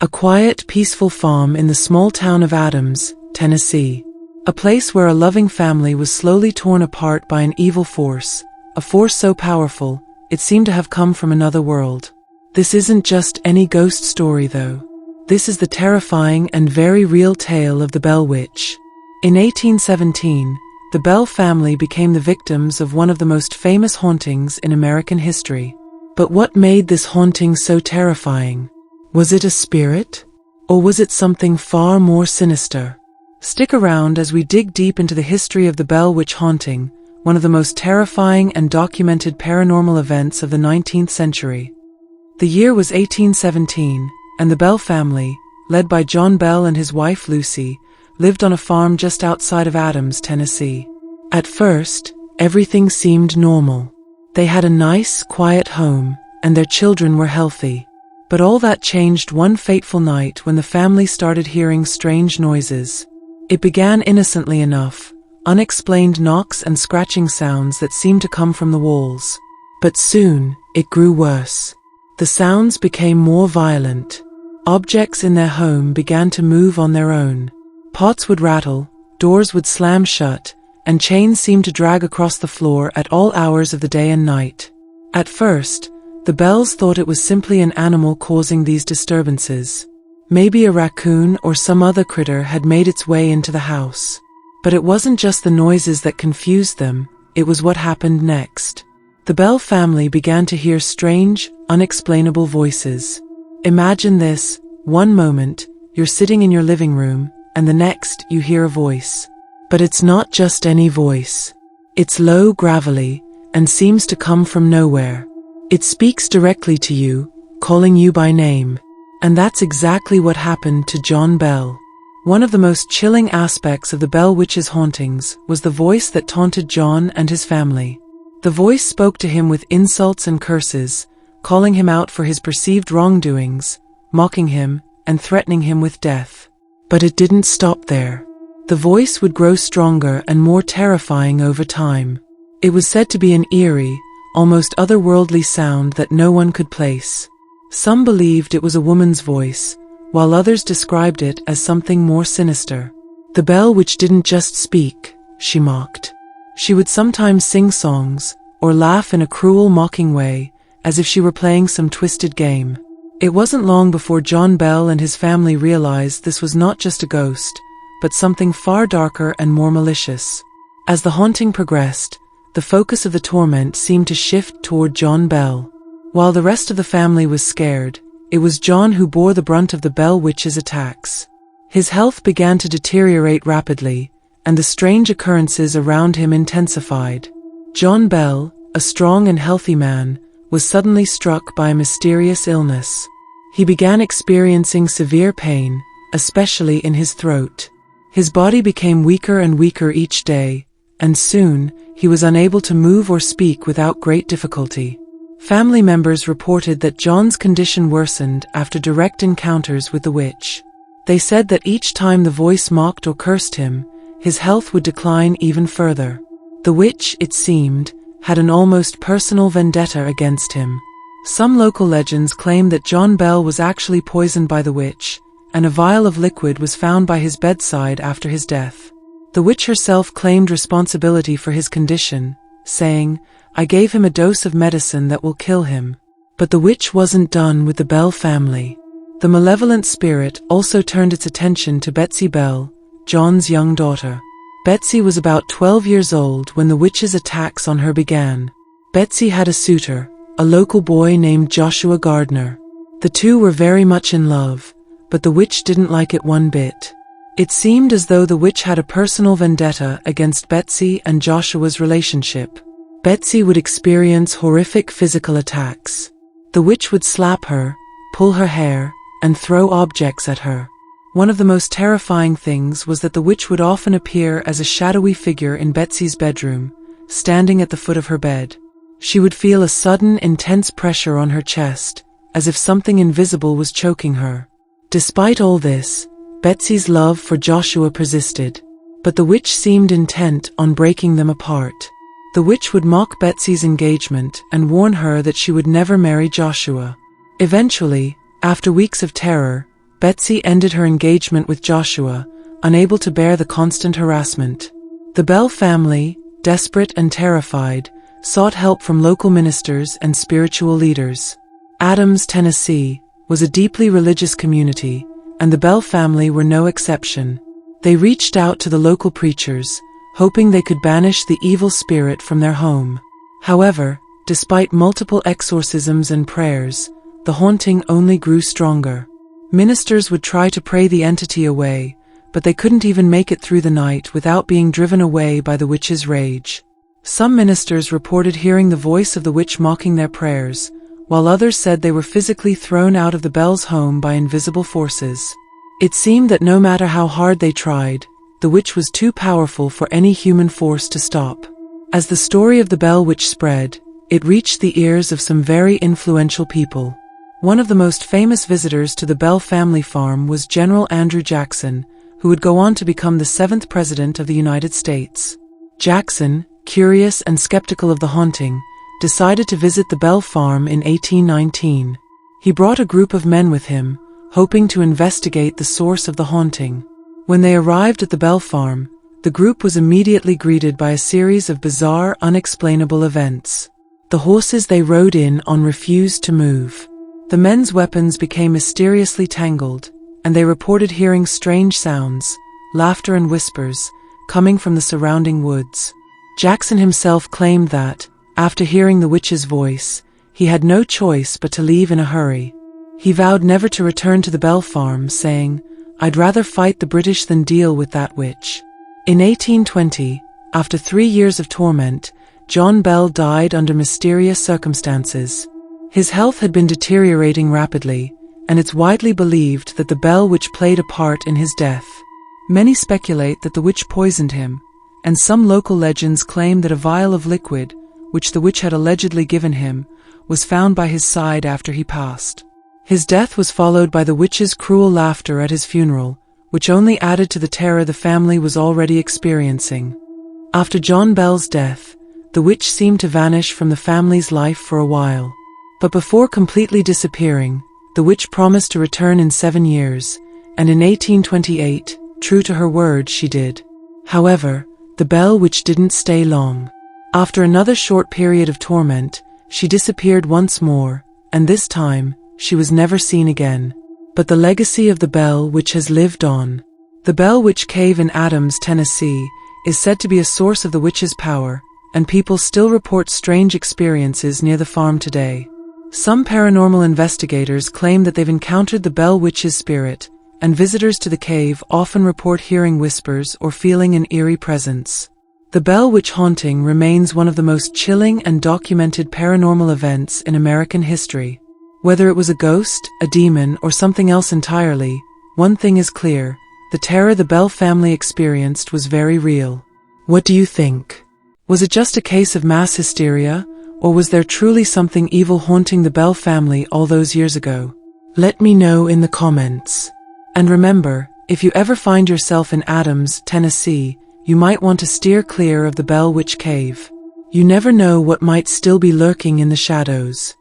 a quiet, peaceful farm in the small town of Adams, Tennessee. A place where a loving family was slowly torn apart by an evil force, a force so powerful, it seemed to have come from another world. This isn't just any ghost story though. This is the terrifying and very real tale of the Bell Witch. In 1817, the Bell family became the victims of one of the most famous hauntings in American history. But what made this haunting so terrifying? Was it a spirit? Or was it something far more sinister? Stick around as we dig deep into the history of the Bell Witch haunting, one of the most terrifying and documented paranormal events of the 19th century. The year was 1817, and the Bell family, led by John Bell and his wife Lucy, lived on a farm just outside of Adams, Tennessee. At first, everything seemed normal. They had a nice, quiet home, and their children were healthy. But all that changed one fateful night when the family started hearing strange noises. It began innocently enough, unexplained knocks and scratching sounds that seemed to come from the walls. But soon, it grew worse. The sounds became more violent. Objects in their home began to move on their own. Pots would rattle, doors would slam shut, and chains seemed to drag across the floor at all hours of the day and night. At first, the Bells thought it was simply an animal causing these disturbances. Maybe a raccoon or some other critter had made its way into the house. But it wasn't just the noises that confused them, it was what happened next. The Bell family began to hear strange, unexplainable voices. Imagine this: one moment, you're sitting in your living room, and the next, you hear a voice. But it's not just any voice. It's low, gravelly, and seems to come from nowhere. It speaks directly to you, calling you by name. And that's exactly what happened to John Bell. One of the most chilling aspects of the Bell Witch's hauntings was the voice that taunted John and his family. The voice spoke to him with insults and curses, calling him out for his perceived wrongdoings, mocking him, and threatening him with death. But it didn't stop there. The voice would grow stronger and more terrifying over time. It was said to be an eerie, almost otherworldly sound that no one could place. Some believed it was a woman's voice, while others described it as something more sinister. The Bell Witch didn't just speak, she mocked. She would sometimes sing songs, or laugh in a cruel, mocking way, as if she were playing some twisted game. It wasn't long before John Bell and his family realized this was not just a ghost, but something far darker and more malicious. As the haunting progressed, the focus of the torment seemed to shift toward John Bell. While the rest of the family was scared, it was John who bore the brunt of the Bell Witch's attacks. His health began to deteriorate rapidly, and the strange occurrences around him intensified. John Bell, a strong and healthy man, was suddenly struck by a mysterious illness. He began experiencing severe pain, especially in his throat. His body became weaker and weaker each day, and soon, he was unable to move or speak without great difficulty. Family members reported that John's condition worsened after direct encounters with the witch. They said that each time the voice mocked or cursed him, his health would decline even further. The witch, it seemed, had an almost personal vendetta against him. Some local legends claim that John Bell was actually poisoned by the witch, and a vial of liquid was found by his bedside after his death. The witch herself claimed responsibility for his condition, saying, "I gave him a dose of medicine that will kill him." But the witch wasn't done with the Bell family. The malevolent spirit also turned its attention to Betsy Bell, John's young daughter. Betsy was about 12 years old when the witch's attacks on her began. Betsy had a suitor, a local boy named Joshua Gardner. The two were very much in love, but the witch didn't like it one bit. It seemed as though the witch had a personal vendetta against Betsy and Joshua's relationship. Betsy would experience horrific physical attacks. The witch would slap her, pull her hair, and throw objects at her. One of the most terrifying things was that the witch would often appear as a shadowy figure in Betsy's bedroom, standing at the foot of her bed. She would feel a sudden, intense pressure on her chest, as if something invisible was choking her. Despite all this, Betsy's love for Joshua persisted, but the witch seemed intent on breaking them apart. The witch would mock Betsy's engagement and warn her that she would never marry Joshua. Eventually, after weeks of terror, Betsy ended her engagement with Joshua, unable to bear the constant harassment. The Bell family, desperate and terrified, sought help from local ministers and spiritual leaders. Adams, Tennessee, was a deeply religious community, and the Bell family were no exception. They reached out to the local preachers, hoping they could banish the evil spirit from their home. However, despite multiple exorcisms and prayers, the haunting only grew stronger. Ministers would try to pray the entity away, but they couldn't even make it through the night without being driven away by the witch's rage. Some ministers reported hearing the voice of the witch mocking their prayers, while others said they were physically thrown out of the Bell's home by invisible forces. It seemed that no matter how hard they tried, the witch was too powerful for any human force to stop. As the story of the Bell Witch spread, it reached the ears of some very influential people. One of the most famous visitors to the Bell family farm was General Andrew Jackson, who would go on to become the 7th President of the United States. Jackson, curious and skeptical of the haunting, decided to visit the Bell farm in 1819. He brought a group of men with him, hoping to investigate the source of the haunting. When they arrived at the Bell farm, the group was immediately greeted by a series of bizarre, unexplainable events. The horses they rode in on refused to move. The men's weapons became mysteriously tangled, and they reported hearing strange sounds, laughter and whispers, coming from the surrounding woods. Jackson himself claimed that, after hearing the witch's voice, he had no choice but to leave in a hurry. He vowed never to return to the Bell farm, saying, "I'd rather fight the British than deal with that witch." In 1820, after 3 years of torment, John Bell died under mysterious circumstances. His health had been deteriorating rapidly, and it's widely believed that the Bell Witch played a part in his death. Many speculate that the witch poisoned him, and some local legends claim that a vial of liquid, which the witch had allegedly given him, was found by his side after he passed. His death was followed by the witch's cruel laughter at his funeral, which only added to the terror the family was already experiencing. After John Bell's death, the witch seemed to vanish from the family's life for a while. But before completely disappearing, the witch promised to return in 7 years, and in 1828, true to her word, she did. However, the Bell Witch didn't stay long. After another short period of torment, she disappeared once more, and this time, she was never seen again. But the legacy of the Bell Witch has lived on. The Bell Witch Cave in Adams, Tennessee, is said to be a source of the witch's power, and people still report strange experiences near the farm today. Some paranormal investigators claim that they've encountered the Bell Witch's spirit, and visitors to the cave often report hearing whispers or feeling an eerie presence. The Bell Witch haunting remains one of the most chilling and documented paranormal events in American history. Whether it was a ghost, a demon, or something else entirely, one thing is clear: the terror the Bell family experienced was very real. What do you think? Was it just a case of mass hysteria, or was there truly something evil haunting the Bell family all those years ago? Let me know in the comments. And remember, if you ever find yourself in Adams, Tennessee, you might want to steer clear of the Bell Witch Cave. You never know what might still be lurking in the shadows.